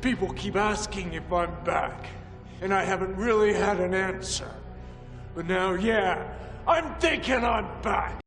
People keep asking if I'm back, and I haven't really had an answer. But now, yeah, I'm thinking I'm back.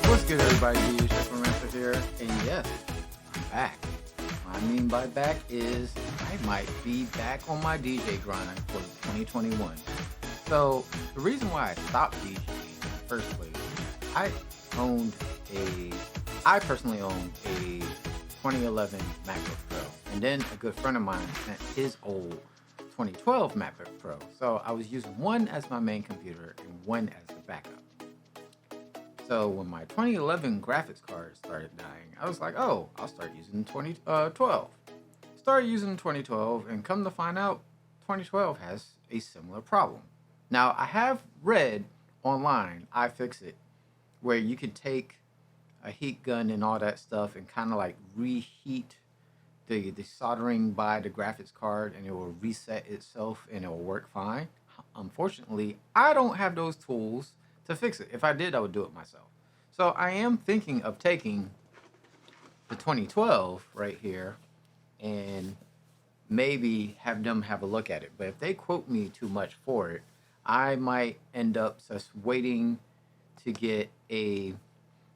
What's good, everybody? DJ Shepard Rancher here, and yes, I'm back. What I mean by back is I might be back on my DJ grind for 2021. So the reason why I stopped DJing in the first place, I personally owned a 2011 MacBook Pro, and then a good friend of mine sent his old 2012 MacBook Pro. So I was using one as my main computer and one as the backup. So when my 2011 graphics card started dying, I was like, oh, I'll start using 2012. Started using 2012, and come to find out, 2012 has a similar problem. Now, I have read online, iFixit, where you could take a heat gun and all that stuff and kind of like reheat the soldering by the graphics card, and it will reset itself and it will work fine. Unfortunately, I don't have those tools to fix it. If I did, I would do it myself. So I am thinking of taking the 2012 right here and maybe have them have a look at it. But if they quote me too much for it, I might end up just waiting to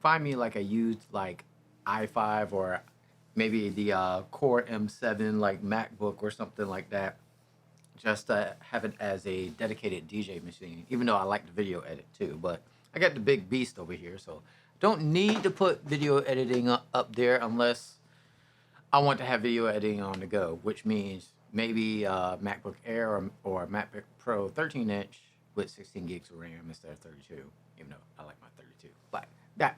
find me like a used like i5 or maybe the Core M7 like MacBook or something like that, just to have it as a dedicated DJ machine, even though I like the video edit too. But I got the big beast over here, so don't need to put video editing up there unless I want to have video editing on the go, which means maybe MacBook Air or MacBook Pro 13-inch with 16 gigs of RAM instead of 32, even though I like my 32. But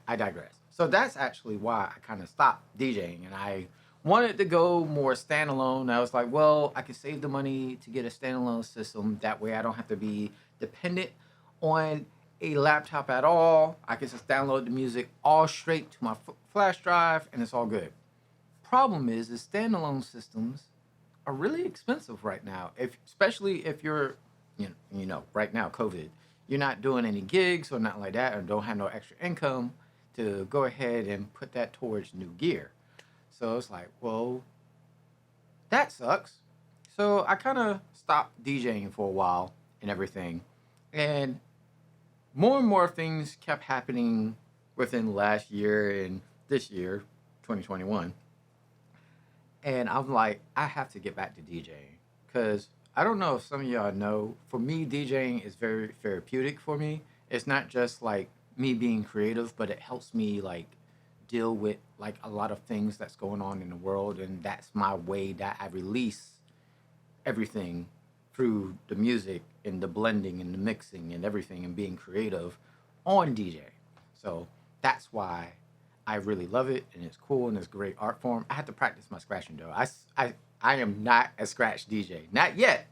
I digress. So that's actually why I kind of stopped DJing, and I wanted to go more standalone. I was like, well, I could save the money to get a standalone system. That way I don't have to be dependent on a laptop at all. I can just download the music all straight to my flash drive, and it's all good. Problem is standalone systems are really expensive right now, especially if you're, you know, right now, COVID, you're not doing any gigs or nothing like that, or don't have no extra income to go ahead and put that towards new gear. So it's like, well, that sucks. So I kind of stopped DJing for a while and everything. And more things kept happening within last year and this year, 2021. And I'm like, I have to get back to DJing. Because I don't know if some of y'all know, for me, DJing is very therapeutic for me. It's not just like me being creative, but it helps me like deal with like a lot of things that's going on in the world, and that's my way that I release everything through the music and the blending and the mixing and everything and being creative on DJ. So that's why I really love it, and it's cool and it's a great art form. I have to practice my scratching though. I am not a scratch DJ, not yet,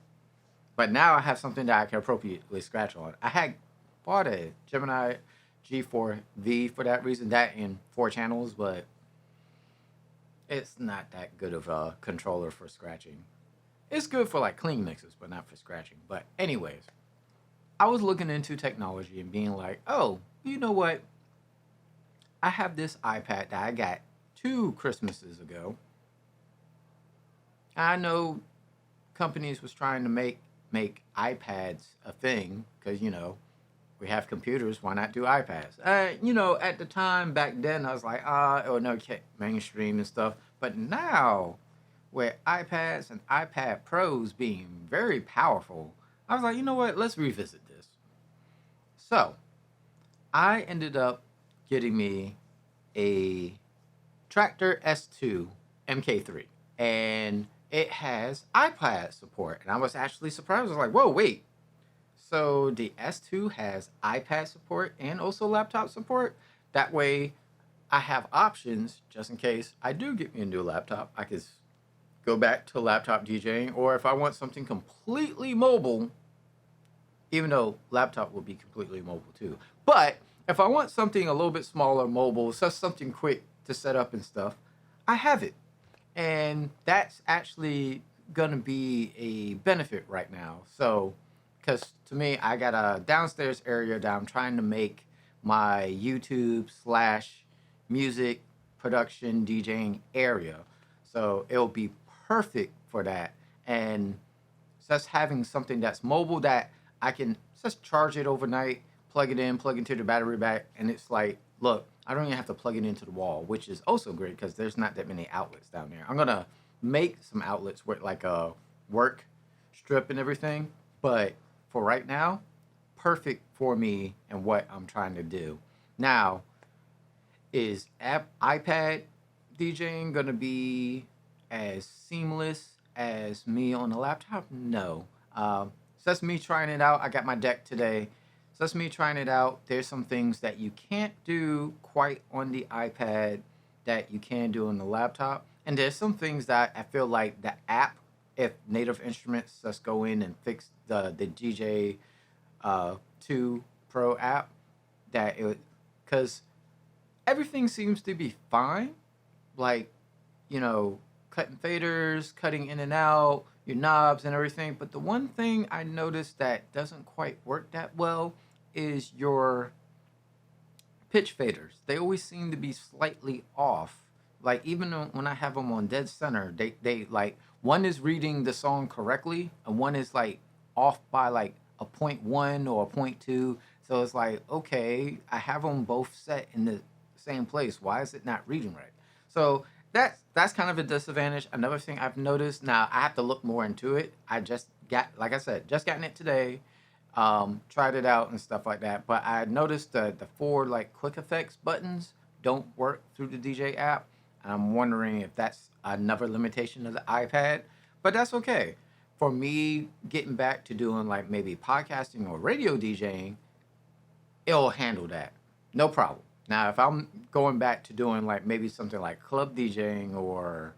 but now I have something that I can appropriately scratch on. I had bought a Gemini G4V for that reason, that in 4 channels, but it's not that good of a controller for scratching. It's good for like clean mixes, but not for scratching. But anyways, I was looking into technology and being like, oh, you know what? I have this iPad that I got 2 Christmases ago. I know companies was trying to make iPads a thing because, you know, we have computers, why not do iPads? You know, at the time back then, I was like, oh no, mainstream and stuff. But now, with iPads and iPad Pros being very powerful, I was like, you know what, let's revisit this. So, I ended up getting me a Traktor S2 MK3, and it has iPad support. And I was actually surprised. I was like, whoa, wait. So the S2 has iPad support and also laptop support. That way I have options just in case I do get me a new laptop. I could go back to laptop DJing, or if I want something completely mobile, even though laptop will be completely mobile too. But if I want something a little bit smaller, mobile, just something quick to set up and stuff, I have it. And that's actually going to be a benefit right now. So because to me, I got a downstairs area that I'm trying to make my YouTube slash music production DJing area. So it'll be perfect for that. And just having something that's mobile that I can just charge it overnight, plug it in, plug into the battery back, and it's like, look, I don't even have to plug it into the wall, which is also great because there's not that many outlets down there. I'm gonna make some outlets with like a work strip and everything, but for right now, perfect for me and what I'm trying to do. Now, is iPad DJing gonna be as seamless as me on the laptop? No. So that's me trying it out. I got my deck today. So that's me trying it out. There's some things that you can't do quite on the iPad that you can do on the laptop. And there's some things that I feel like the app, if Native Instruments just go in and fix the DJ 2 Pro app, that it, because everything seems to be fine. Like, cutting faders, cutting in and out, your knobs and everything. But the one thing I noticed that doesn't quite work that well is your pitch faders. They always seem to be slightly off. Like even when I have them on dead center, they like one is reading the song correctly and one is like off by like a 0.1 or a 0.2. So it's like, okay, I have them both set in the same place. Why is it not reading right? So that's kind of a disadvantage. Another thing I've noticed, now I have to look more into it. I just got, like I said, just gotten it today. Tried it out and stuff like that. But I noticed the four like quick effects buttons don't work through the DJ app. And I'm wondering if that's another limitation of the iPad. But that's okay. For me, getting back to doing like maybe podcasting or radio DJing, it'll handle that. No problem. Now, if I'm going back to doing like maybe something like club DJing or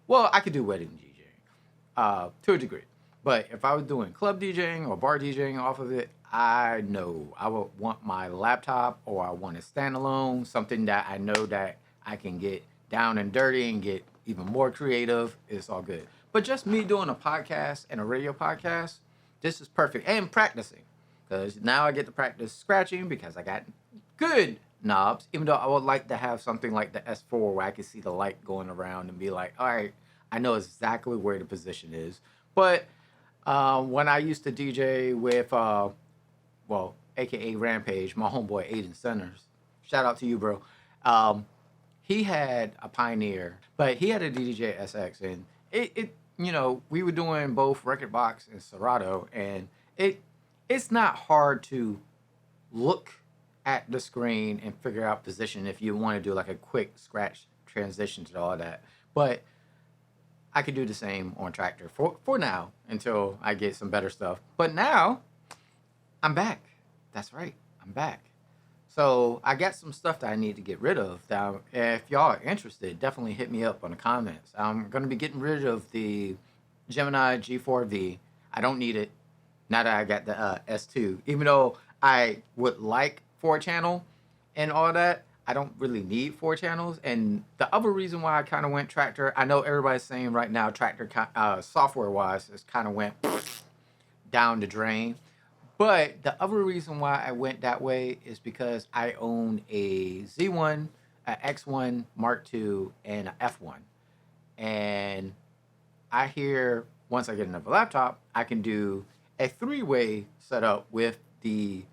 well, I could do wedding DJing to a degree. But if I was doing club DJing or bar DJing off of it, I know I would want my laptop or I want a standalone, something that I know that I can get down and dirty and get even more creative. It's all good. But just me doing a podcast and a radio podcast, this is perfect. And practicing. Because now I get to practice scratching because I got good knobs, even though I would like to have something like the S4 where I can see the light going around and be like, all right, I know exactly where the position is. But when I used to DJ with, AKA Rampage, my homeboy Aiden Centers, shout out to you, bro. He had a Pioneer, but he had a DJI SX, and it we were doing both Record Box and Serato, and it's not hard to look at the screen and figure out position if you want to do like a quick scratch transition to all that. But I could do the same on Traktor for now until I get some better stuff. But now I'm back. That's right. I'm back. So I got some stuff that I need to get rid of. Now, if y'all are interested, definitely hit me up on the comments. I'm going to be getting rid of the Gemini G4V. I don't need it now that I got the S2. Even though I would like 4-channel and all that, I don't really need 4 channels. And the other reason why I kind of went Traktor, I know everybody's saying right now Traktor software-wise is kind of went down the drain. But the other reason why I went that way is because I own a Z1, a X1 Mark II, and a F1. And I hear once I get another laptop, I can do a 3-way setup with the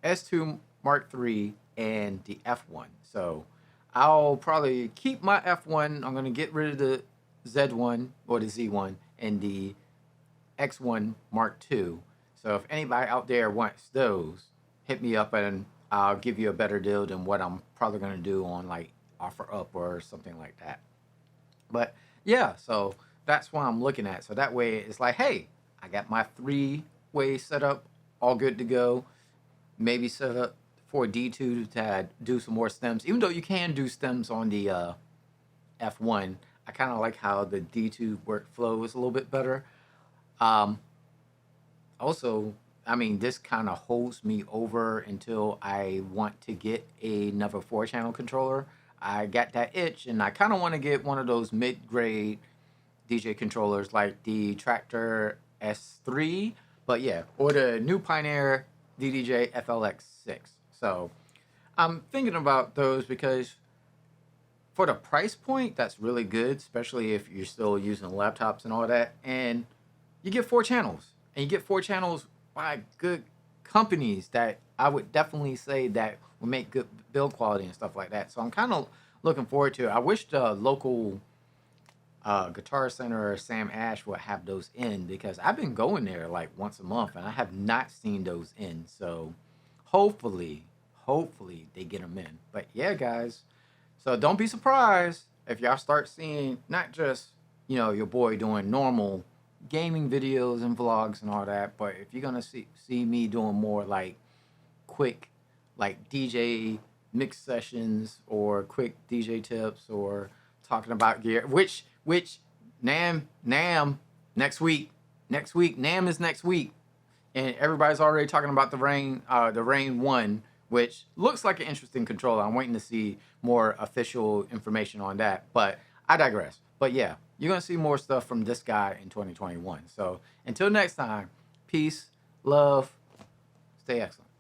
S2 Mark III and the F1. So I'll probably keep my F1. I'm going to get rid of the Z1 or the Z1 and the X1 Mark II. So if anybody out there wants those, hit me up and I'll give you a better deal than what I'm probably going to do on like OfferUp or something like that. But yeah, so that's what I'm looking at. So that way it's like, hey, I got my 3-way setup, all good to go. Maybe set up for D2 to do some more stems. Even though you can do stems on the F1, I kind of like how the D2 workflow is a little bit better. Also, I mean, this kind of holds me over until I want to get another 4-channel controller. I got that itch, and I kind of want to get one of those mid-grade DJ controllers like the Traktor S3. But yeah, or the new Pioneer DDJ FLX6. So I'm thinking about those because for the price point, that's really good, especially if you're still using laptops and all that. And you get 4 channels, and you get 4 channels by good companies that I would definitely say that will make good build quality and stuff like that. So I'm kind of looking forward to it. I wish the local Guitar Center or Sam Ash would have those in, because I've been going there like once a month and I have not seen those in. So hopefully they get them in. But yeah, guys, so don't be surprised if y'all start seeing not just, you know, your boy doing normal gaming videos and vlogs and all that, but if you're gonna see me doing more like quick, like DJ mix sessions or quick DJ tips or talking about gear, which NAMM next week, NAMM is next week, and everybody's already talking about the Rain 1, which looks like an interesting controller. I'm waiting to see more official information on that, but I digress. But yeah, you're gonna see more stuff from this guy in 2021. So until next time, peace, love, stay excellent.